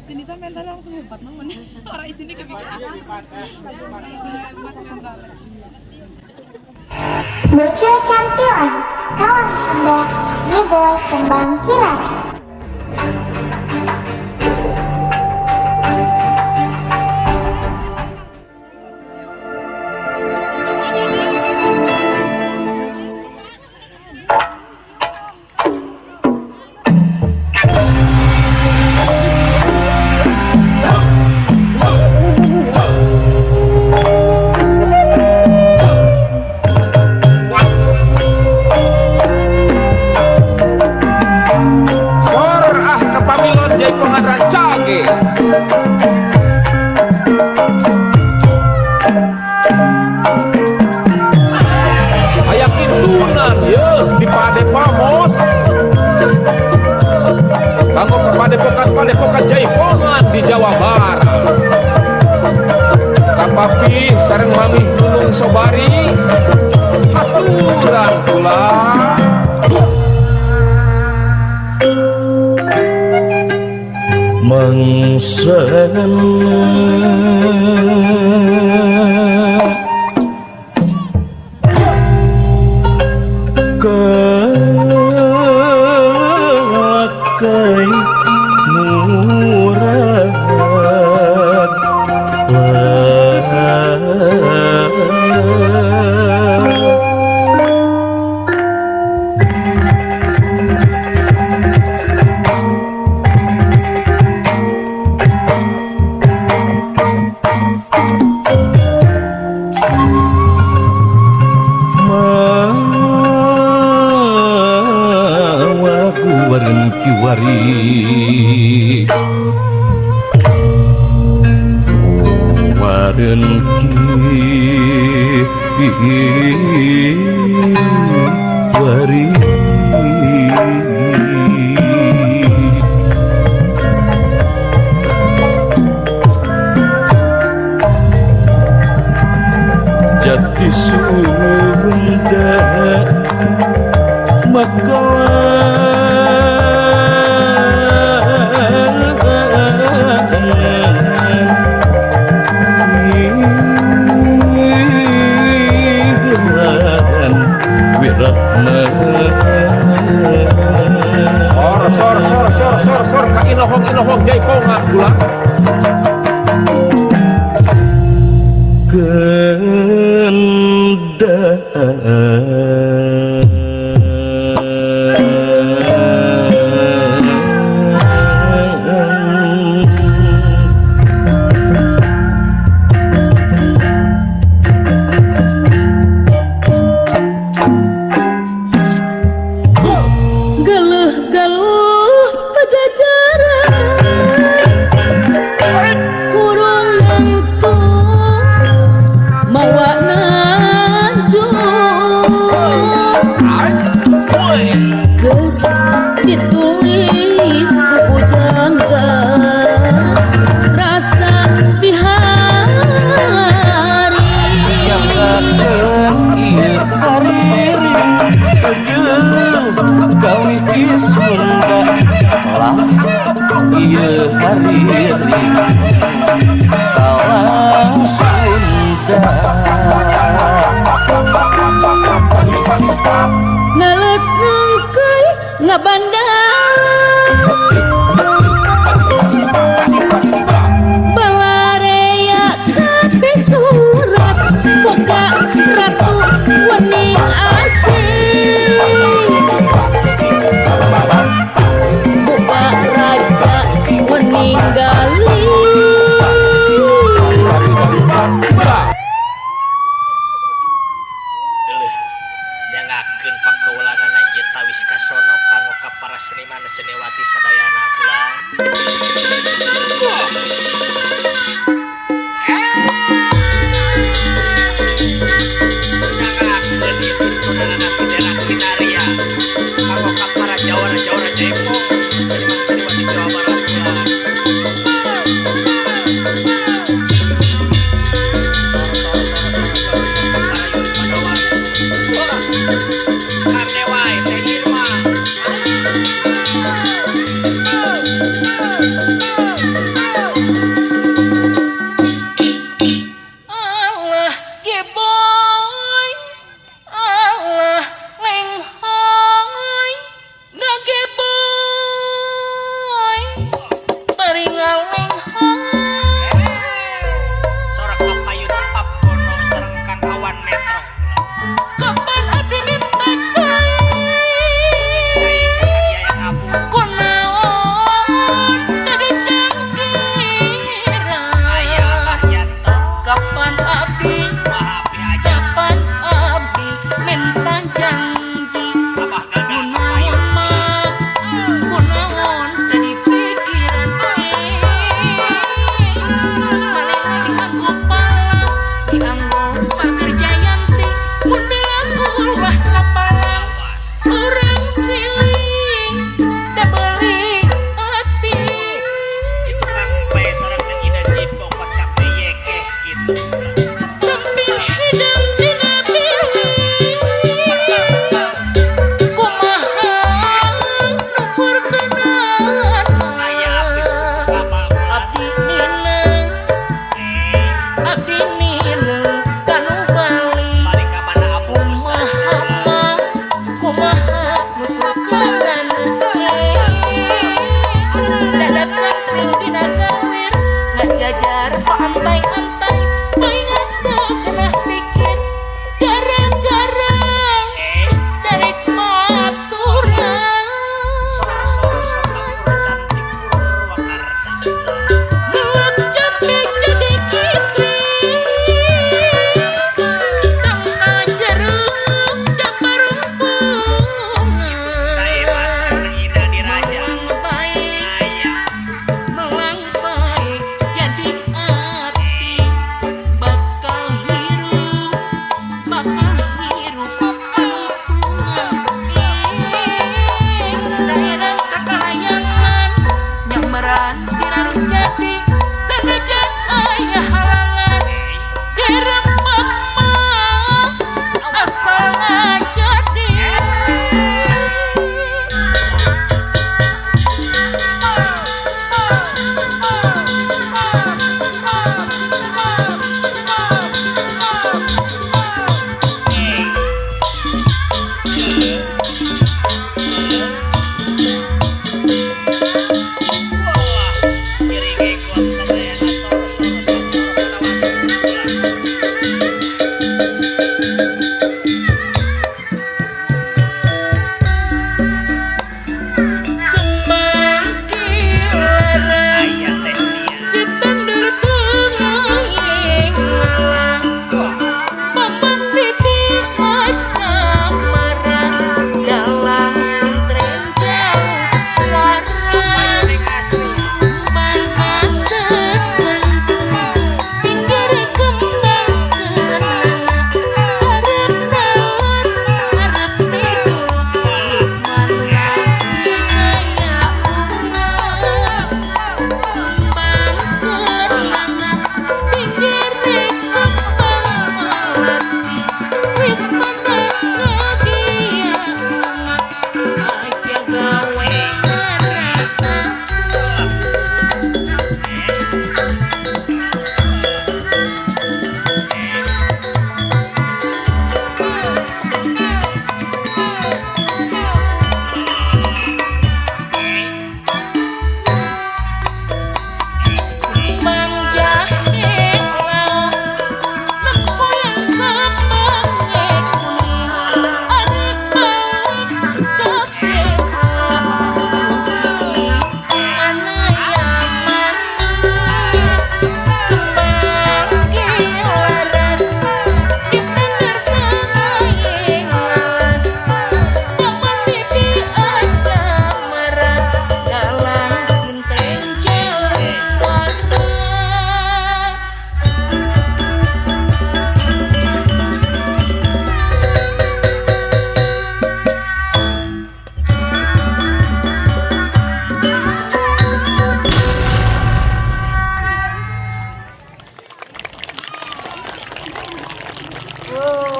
Sini sampai mental langsung hebat namun orang isini kepikiran. Bocil Cantilan, kawan Sunda, Neboy Kembang Kilaras. Padepokan Jaipongan di Jawa Barat. Kapapi sareng mamih Gunung Sobari haturan pula. Mangsen Jati Sunda Sor ka inohong Jaipongan pula. Nalet ngengkei ngabandang Balarea kape surat Boga ratu wening asing Boga raja wening gali nyangakeun pakeulanana ieu tawis kasono kanggo ka para seniman seniwati sadayana kula. Nyangakeun ieu tuntunana bendera Kinaria kanggo ka para jawara-jawara Jaipong seniman seniwati Jawa Barat kula. jajar antai-antai mainan teu kena pikir gara-gara derek maturan cantik Purwakarta. gelap cantik jadi kitris tangna jeruk dan Daerah Ina Diraja. melang baik jadi hati bakal hirup pantungan daerah kakayangan nyamberan sinar jadi sanajan aya halangan dirembak mah asal ngajadi.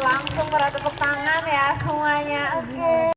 Langsung pada tepuk tangan ya semuanya. Oke.